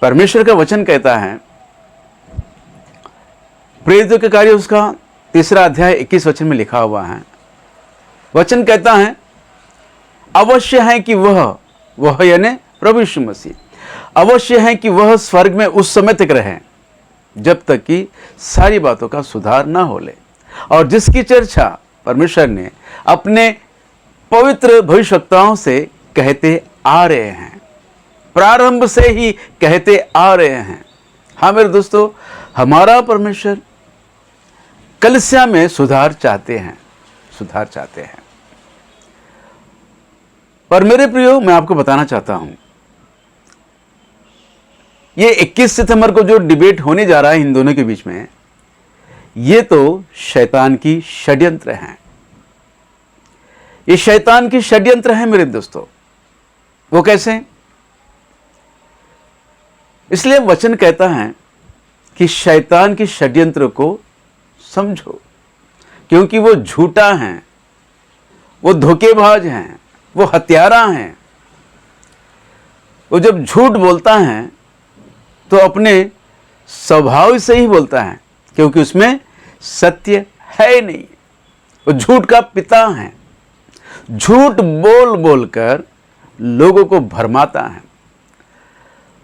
परमेश्वर का वचन कहता है, प्रेरितों के कार्य उसका 3 अध्याय 21 वचन में लिखा हुआ है। वचन कहता है, अवश्य है कि वह यानी प्रभु यीशु मसीह, अवश्य है कि वह स्वर्ग में उस समय तक रहे जब तक कि सारी बातों का सुधार न हो ले, और जिसकी चर्चा परमेश्वर ने अपने पवित्र भविष्यवक्ताओं से कहते आ रहे हैं, प्रारंभ से ही कहते आ रहे हैं। हाँ मेरे दोस्तों, हमारा परमेश्वर कलीसिया में सुधार चाहते हैं। पर मेरे प्रियो, मैं आपको बताना चाहता हूं, ये 21 सितंबर को जो डिबेट होने जा रहा है इन दोनों के बीच में, ये तो शैतान की षड्यंत्र हैं। ये शैतान की षड्यंत्र है मेरे दोस्तों। वो कैसे? इसलिए वचन कहता है कि शैतान की षड्यंत्र को समझो, क्योंकि वो झूठा है, वो धोखेबाज हैं, वो हत्यारा हैं। वो जब झूठ बोलता है तो अपने स्वभाव से ही बोलता है, क्योंकि उसमें सत्य है नहीं। वो झूठ का पिता है। झूठ बोल बोलकर लोगों को भरमाता है।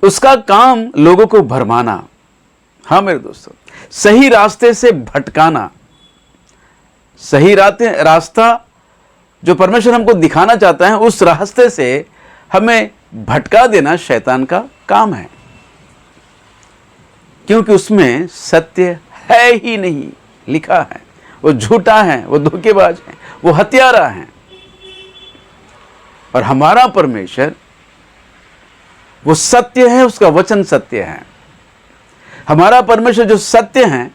उसका काम लोगों को भरमाना। हाँ मेरे दोस्तों, सही रास्ते से भटकाना। सही रास्ता जो परमेश्वर हमको दिखाना चाहता है, उस रास्ते से हमें भटका देना शैतान का काम है, क्योंकि उसमें सत्य है ही नहीं लिखा है। वो झूठा है, वो धोखेबाज है, वो हत्यारा है। और हमारा परमेश्वर वो सत्य है, उसका वचन सत्य है। हमारा परमेश्वर जो सत्य है,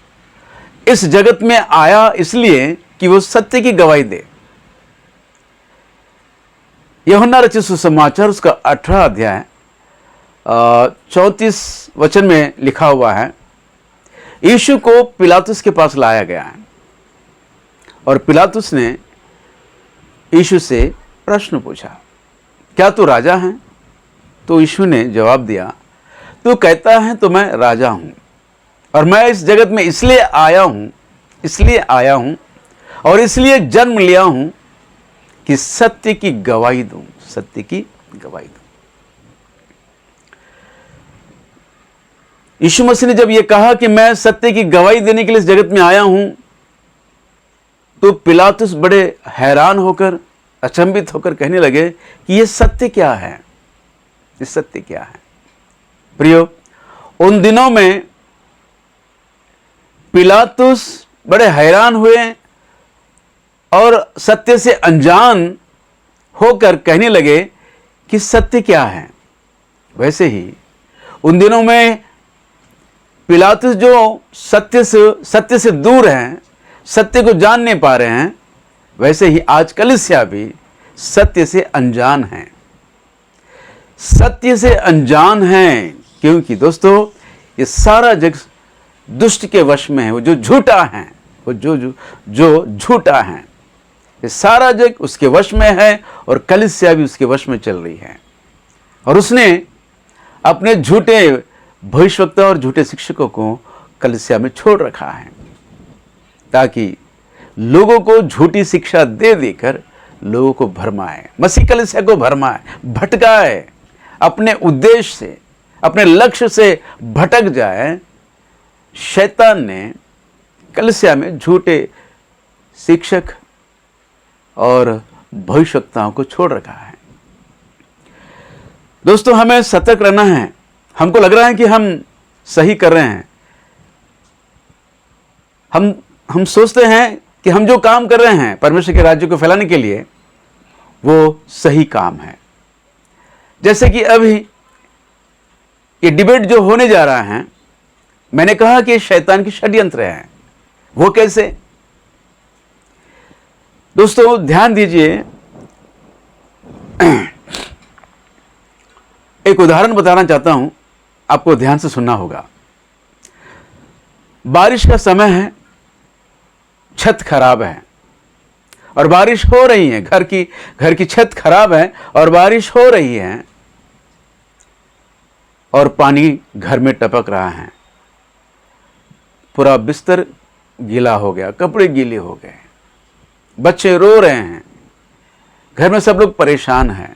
इस जगत में आया इसलिए कि वो सत्य की गवाही दे। यूहन्ना रचित सुसमाचार उसका 18 अध्याय 34 वचन में लिखा हुआ है, यीशु को पिलातुस के पास लाया गया है और पिलातुस ने यीशु से प्रश्न पूछा, क्या तू राजा है? तो यीशु ने जवाब दिया, तू कहता है तो मैं राजा हूं, और मैं इस जगत में इसलिए आया हूं और इसलिए जन्म लिया हूं कि सत्य की गवाही दूं। यीशु मसीह ने जब यह कहा कि मैं सत्य की गवाही देने के लिए इस जगत में आया हूं, तो पिलातुस बड़े हैरान होकर, अचंभित होकर कहने लगे कि यह सत्य क्या है? प्रियो, उन दिनों में पिलातुस बड़े हैरान हुए और सत्य से अनजान होकर कहने लगे कि सत्य क्या है। वैसे ही उन दिनों में पिलातुस जो सत्य से दूर हैं, सत्य को जान नहीं पा रहे हैं, वैसे ही आज कलीसिया भी सत्य से अनजान है। क्योंकि दोस्तों, ये सारा जग दुष्ट के वश में है। वो जो झूठा है, ये सारा जग उसके वश में है और कलीसिया भी उसके वश में चल रही है। और उसने अपने झूठे भविष्यवक्ता और झूठे शिक्षकों को कलीसिया में छोड़ रखा है, ताकि लोगों को झूठी शिक्षा दे देकर लोगों को भरमाए, मसीह कलीसिया को भरमाए, भटकाए, अपने उद्देश्य से, अपने लक्ष्य से भटक जाए। शैतान ने कलीसिया में झूठे शिक्षक और भविष्यवक्ताओं को छोड़ रखा है। दोस्तों, हमें सतर्क रहना है। हमको लग रहा है कि हम सही कर रहे हैं। हम सोचते हैं कि हम जो काम कर रहे हैं परमेश्वर के राज्य को फैलाने के लिए, वो सही काम है। जैसे कि अभी ये डिबेट जो होने जा रहा है, मैंने कहा कि शैतान की षड्यंत्र है। वो कैसे? दोस्तों ध्यान दीजिए, एक उदाहरण बताना चाहता हूं, आपको ध्यान से सुनना होगा। बारिश का समय है, छत खराब है और बारिश हो रही है, घर की छत खराब है और बारिश हो रही है। और पानी घर में टपक रहा है, पूरा बिस्तर गीला हो गया, कपड़े गीले हो गए, बच्चे रो रहे हैं, घर में सब लोग परेशान हैं।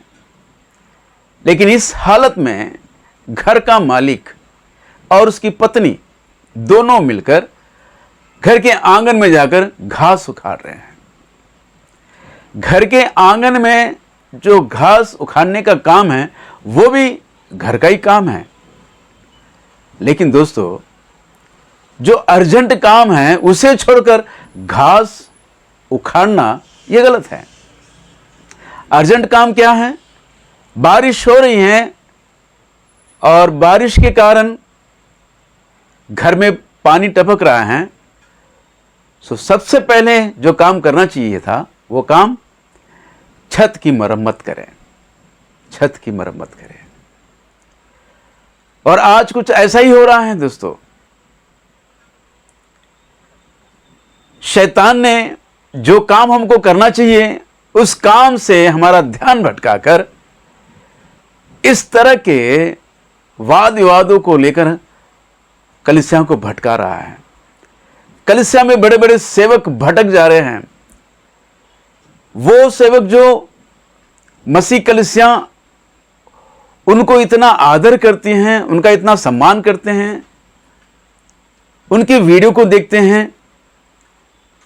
लेकिन इस हालत में घर का मालिक और उसकी पत्नी दोनों मिलकर घर के आंगन में जाकर घास उखाड़ रहे हैं। घर के आंगन में जो घास उखाड़ने का काम है वो भी घर का ही काम है। लेकिन दोस्तों, जो अर्जेंट काम है उसे छोड़कर घास उखाड़ना यह गलत है। अर्जेंट काम क्या है? बारिश हो रही है और बारिश के कारण घर में पानी टपक रहा है, तो सबसे पहले जो काम करना चाहिए था वो काम छत की मरम्मत करें, छत की मरम्मत करें। और आज कुछ ऐसा ही हो रहा है दोस्तों। शैतान ने जो काम हमको करना चाहिए उस काम से हमारा ध्यान भटकाकर इस तरह के वाद विवादों को लेकर कलीसिया को भटका रहा है। कलीसिया में बड़े बड़े सेवक भटक जा रहे हैं। वो सेवक जो मसीह कलीसिया उनको इतना आदर करती हैं, उनका इतना सम्मान करते हैं, उनके वीडियो को देखते हैं,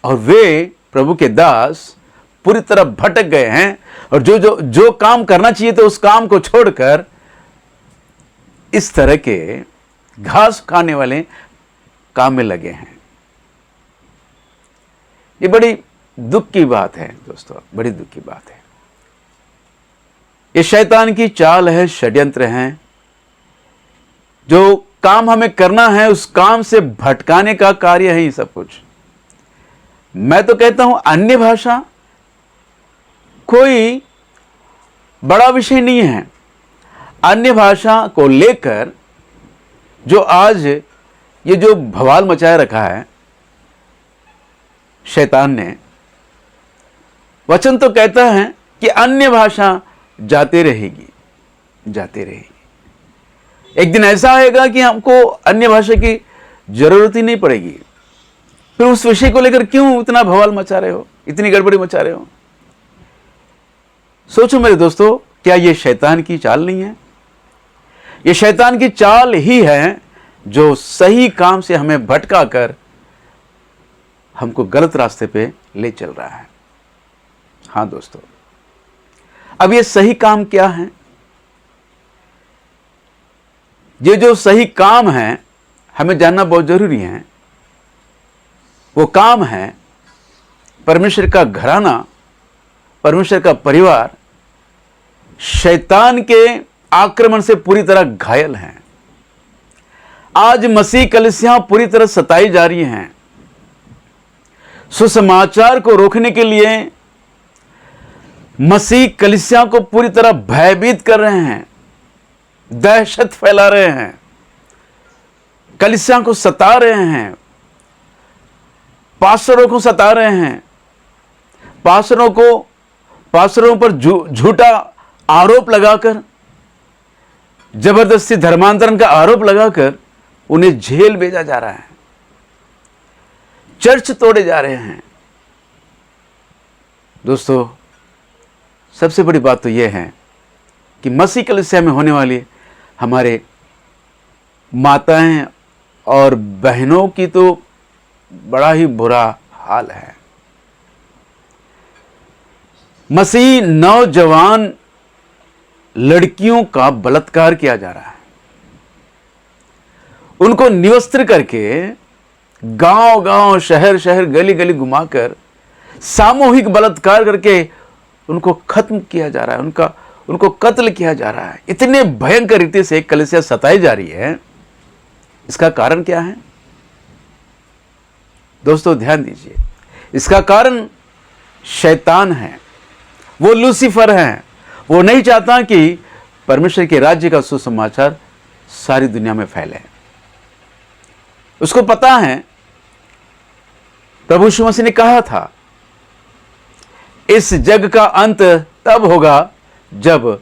और वे प्रभु के दास पूरी तरह भटक गए हैं और जो काम करना चाहिए तो उस काम को छोड़कर इस तरह के घास खाने वाले काम में लगे हैं। ये बड़ी दुख की बात है दोस्तों, बड़ी दुख की बात है। ये शैतान की चाल है, षड्यंत्र हैं। जो काम हमें करना है उस काम से भटकाने का कार्य है ये सब कुछ। मैं तो कहता हूं अन्य भाषा कोई बड़ा विषय नहीं है। अन्य भाषा को लेकर जो आज ये जो बवाल मचाए रखा है शैतान ने, वचन तो कहता है कि अन्य भाषा जाते रहेगी, जाते रहेगी। एक दिन ऐसा आएगा कि हमको अन्य भाषा की जरूरत ही नहीं पड़ेगी। फिर उस विषय को लेकर क्यों इतना बवाल मचा रहे हो, इतनी गड़बड़ी मचा रहे हो? सोचो मेरे दोस्तों, क्या यह शैतान की चाल नहीं है? यह शैतान की चाल ही है जो सही काम से हमें भटका कर हमको गलत रास्ते पे ले चल रहा है। हां दोस्तों, अब ये सही काम क्या है? ये जो सही काम है हमें जानना बहुत जरूरी है। वो काम है परमेश्वर का घराना, परमेश्वर का परिवार शैतान के आक्रमण से पूरी तरह घायल हैं। आज मसीह कलीसियां पूरी तरह सताई जा रही हैं। सुसमाचार को रोकने के लिए मसीह कलीसिया को पूरी तरह भयभीत कर रहे हैं, दहशत फैला रहे हैं, कलीसिया को सता रहे हैं, पास्टरों को सता रहे हैं, पास्टरों पर झूठा आरोप लगाकर, जबरदस्ती धर्मांतरण का आरोप लगाकर उन्हें जेल भेजा जा रहा है, चर्च तोड़े जा रहे हैं। दोस्तों, सबसे बड़ी बात तो यह है कि मसीह कलीसिया में होने वाली हमारे माताएं और बहनों की तो बड़ा ही बुरा हाल है। मसीह नौजवान लड़कियों का बलात्कार किया जा रहा है। उनको निवस्त्र करके गांव गांव, शहर शहर, गली गली घुमाकर सामूहिक बलात्कार करके उनको खत्म किया जा रहा है, उनको कत्ल किया जा रहा है। इतने भयंकर रीति से कलीसिया सताई जा रही है। इसका कारण क्या है दोस्तों? ध्यान दीजिए, इसका कारण शैतान है, वो लूसीफर है। वो नहीं चाहता कि परमेश्वर के राज्य का सुसमाचार सारी दुनिया में फैले। उसको पता है, प्रभु यीशु मसीह ने कहा था, इस जग का अंत तब होगा जब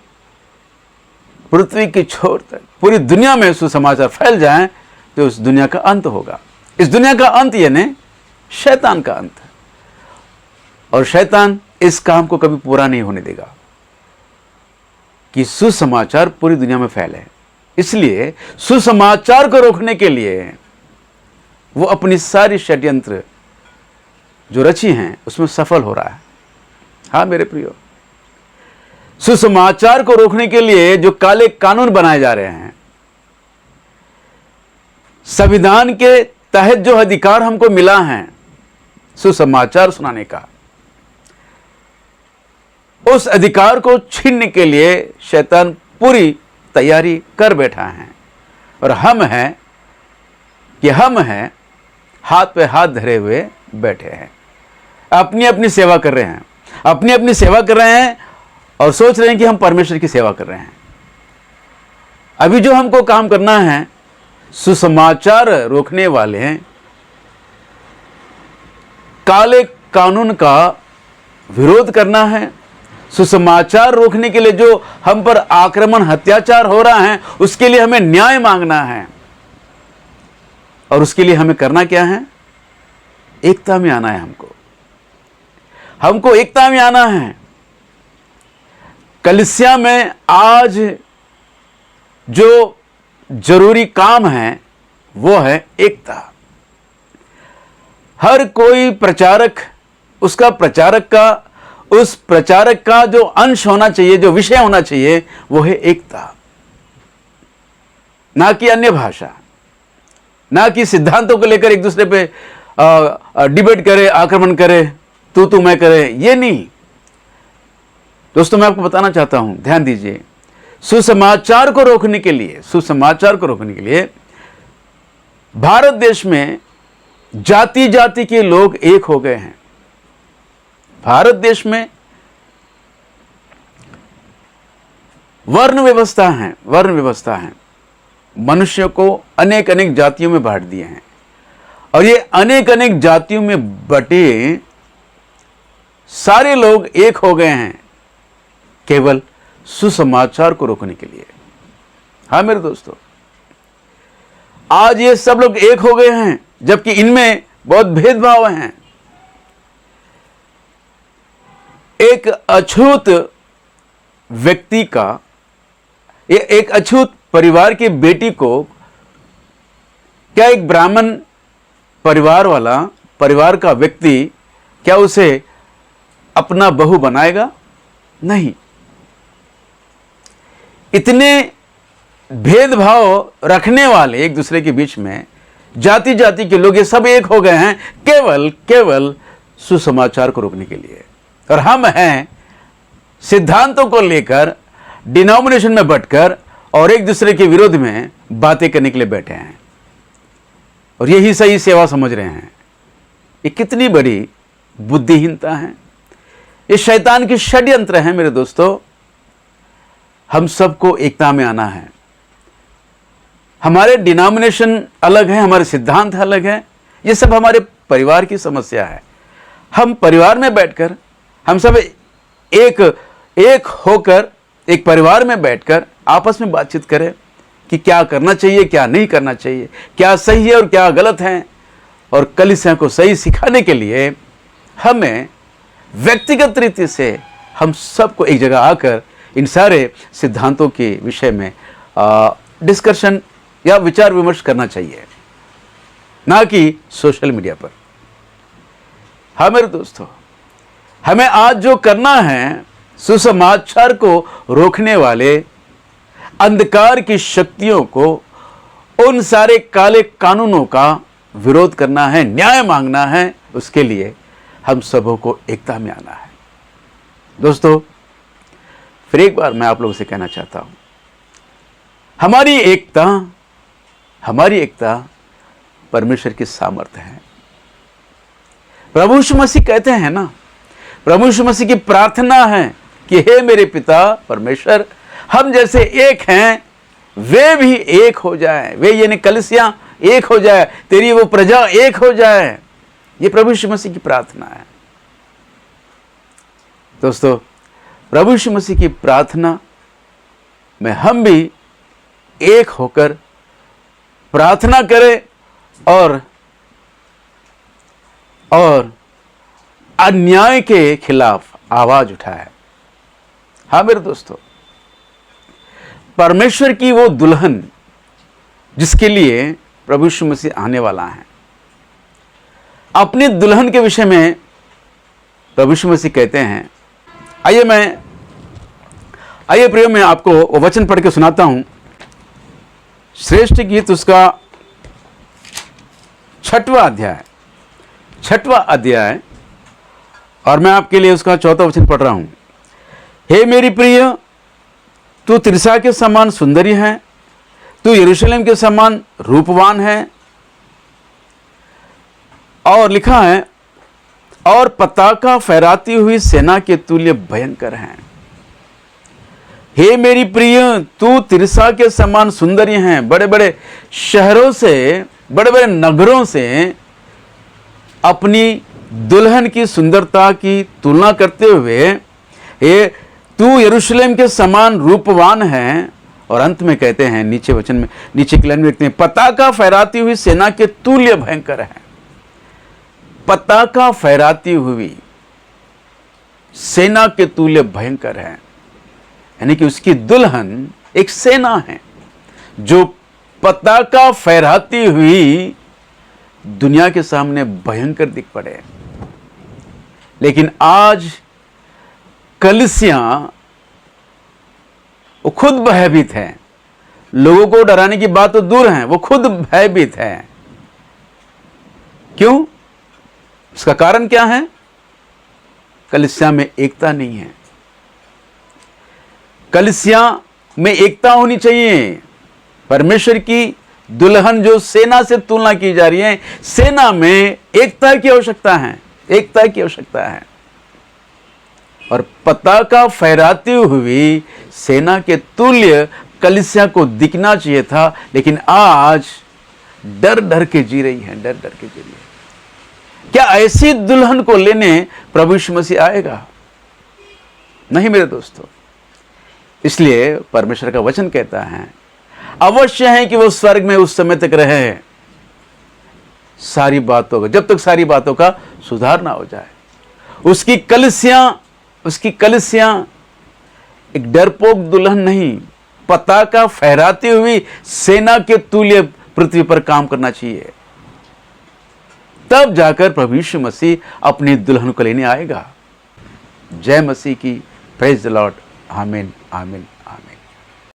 पृथ्वी की छोर तक पूरी दुनिया में सुसमाचार फैल जाए तो उस दुनिया का अंत होगा। इस दुनिया का अंत यानी शैतान का अंत। और शैतान इस काम को कभी पूरा नहीं होने देगा कि सुसमाचार पूरी दुनिया में फैले। इसलिए सुसमाचार को रोकने के लिए वो अपनी सारी षड्यंत्र जो रची हैं उसमें सफल हो रहा है। हाँ मेरे प्रियो, सुसमाचार को रोकने के लिए जो काले कानून बनाए जा रहे हैं, संविधान के तहत जो अधिकार हमको मिला है सुसमाचार सुनाने का, उस अधिकार को छीनने के लिए शैतान पूरी तैयारी कर बैठा है। और हम हैं हाथ पे हाथ धरे हुए बैठे हैं, अपनी अपनी सेवा कर रहे हैं, अपनी सेवा कर रहे हैं और सोच रहे हैं कि हम परमेश्वर की सेवा कर रहे हैं। अभी जो हमको काम करना है, सुसमाचार रोकने वाले काले कानून का विरोध करना है। सुसमाचार रोकने के लिए जो हम पर आक्रमण अत्याचार हो रहा है उसके लिए हमें न्याय मांगना है। और उसके लिए हमें करना क्या है? एकता में आना है। हमको एकता में आना है। कलीसिया में आज जो जरूरी काम है वो है एकता। हर कोई प्रचारक, उस प्रचारक का जो अंश होना चाहिए, जो विषय होना चाहिए वो है एकता, ना कि अन्य भाषा, ना कि सिद्धांतों को लेकर एक दूसरे पे डिबेट करे, आक्रमण करे, तू मैं करे, ये नहीं। दोस्तों मैं आपको बताना चाहता हूं, ध्यान दीजिए, सुसमाचार को रोकने के लिए भारत देश में जाति जाति के लोग एक हो गए हैं। भारत देश में वर्ण व्यवस्था है। मनुष्य को अनेक अनेक जातियों में बांट दिए हैं और ये अनेक अनेक जातियों में बटे सारे लोग एक हो गए हैं केवल सुसमाचार को रोकने के लिए। हाँ मेरे दोस्तों, आज ये सब लोग एक हो गए हैं जबकि इनमें बहुत भेदभाव हैं। एक अछूत व्यक्ति का, एक अछूत परिवार की बेटी को क्या एक ब्राह्मण परिवार का व्यक्ति क्या उसे अपना बहू बनाएगा? नहीं। इतने भेदभाव रखने वाले एक दूसरे के बीच में जाति जाति के लोग ये सब एक हो गए हैं केवल सुसमाचार को रोकने के लिए। और हम हैं सिद्धांतों को लेकर डिनोमिनेशन में बंटकर और एक दूसरे के विरोध में बातें करने के लिए बैठे हैं और यही सही सेवा समझ रहे हैं। ये कितनी बड़ी बुद्धिहीनता है। ये शैतान की षड्यंत्र है मेरे दोस्तों। हम सबको एकता में आना है। हमारे डिनोमिनेशन अलग है, हमारे सिद्धांत अलग है, ये सब हमारे परिवार की समस्या है। हम परिवार में बैठकर हम सब एक होकर एक परिवार में बैठकर आपस में बातचीत करें कि क्या करना चाहिए, क्या नहीं करना चाहिए, क्या सही है और क्या गलत है। और कलीसिया को सही सिखाने के लिए हमें व्यक्तिगत रीति से हम सबको एक जगह आकर इन सारे सिद्धांतों के विषय में डिस्कशन या विचार विमर्श करना चाहिए, ना कि सोशल मीडिया पर। हाँ मेरे दोस्तों, हमें आज जो करना है, सुसमाचार को रोकने वाले अंधकार की शक्तियों को, उन सारे काले कानूनों का विरोध करना है, न्याय मांगना है। उसके लिए हम सबों को एकता में आना है। दोस्तों फिर एक बार मैं आप लोगों से कहना चाहता हूं, हमारी एकता परमेश्वर की सामर्थ्य है। प्रभु यीशु मसीह कहते हैं ना, प्रभु यीशु मसीह की प्रार्थना है कि हे मेरे पिता परमेश्वर, हम जैसे एक हैं वे भी एक हो जाए, वे यानी कलीसिया एक हो जाए, तेरी वो प्रजा एक हो जाए। ये प्रभु यीशु मसीह की प्रार्थना है। दोस्तों प्रभु यीशु मसीह की प्रार्थना में हम भी एक होकर प्रार्थना करें और अन्याय के खिलाफ आवाज उठाए। हाँ मेरे दोस्तों, परमेश्वर की वो दुल्हन जिसके लिए प्रभु यीशु मसीह आने वाला है, अपनी दुल्हन के विषय में प्रभु यीशु मसीह कहते हैं। आइए प्रियो, मैं आपको वो वचन पढ़ के सुनाता हूं। श्रेष्ठ गीत उसका 6वां अध्याय और मैं आपके लिए उसका 4वां वचन पढ़ रहा हूं। हे मेरी प्रिय, तू तिरसा के समान सुंदरी है, तू यरूशलेम के समान रूपवान है। और लिखा है, और पताका फहराती हुई सेना के तुल्य भयंकर है। हे मेरी प्रिय, तू तिरसा के समान सुंदरी है। बड़े बड़े शहरों से, बड़े बड़े नगरों से अपनी दुल्हन की सुंदरता की तुलना करते हुए, हे तू यरूशलेम के समान रूपवान है। और अंत में कहते हैं, नीचे वचन में, नीचे की लाइन में लिखते हैं, पताका फहराती हुई सेना के तुल्य भयंकर है। पताका फहराती हुई सेना के तुल्य भयंकर है, यानी कि उसकी दुल्हन एक सेना है जो पताका फहराती हुई दुनिया के सामने भयंकर दिख पड़े। लेकिन आज कलीसियां वो खुद भयभीत है। लोगों को डराने की बात तो दूर है, वो खुद भयभीत है। क्यों? इसका कारण क्या है? कलीसिया में एकता नहीं है। कलीसिया में एकता होनी चाहिए। परमेश्वर की दुल्हन जो सेना से तुलना की जा रही है, सेना में एकता की आवश्यकता है, एकता की आवश्यकता है। और पताका फहराती हुई सेना के तुल्य कलीसिया को दिखना चाहिए था, लेकिन आज डर डर के जी रही है, डर डर के जी रही है। क्या ऐसी दुल्हन को लेने प्रभु यीशु मसीह आएगा? नहीं मेरे दोस्तों। इसलिए परमेश्वर का वचन कहता है, अवश्य है कि वो स्वर्ग में उस समय तक रहे सारी बातों का, जब तक सारी बातों का सुधार ना हो जाए। उसकी कलीसियां एक डरपोक दुल्हन नहीं, पताका फहराती हुई सेना के तुल्य पृथ्वी पर काम करना चाहिए। तब जाकर प्रभु यीशु मसीह अपनी दुल्हन को लेने आएगा। जय मसीह की। Praise the Lord. आमीन आमीन।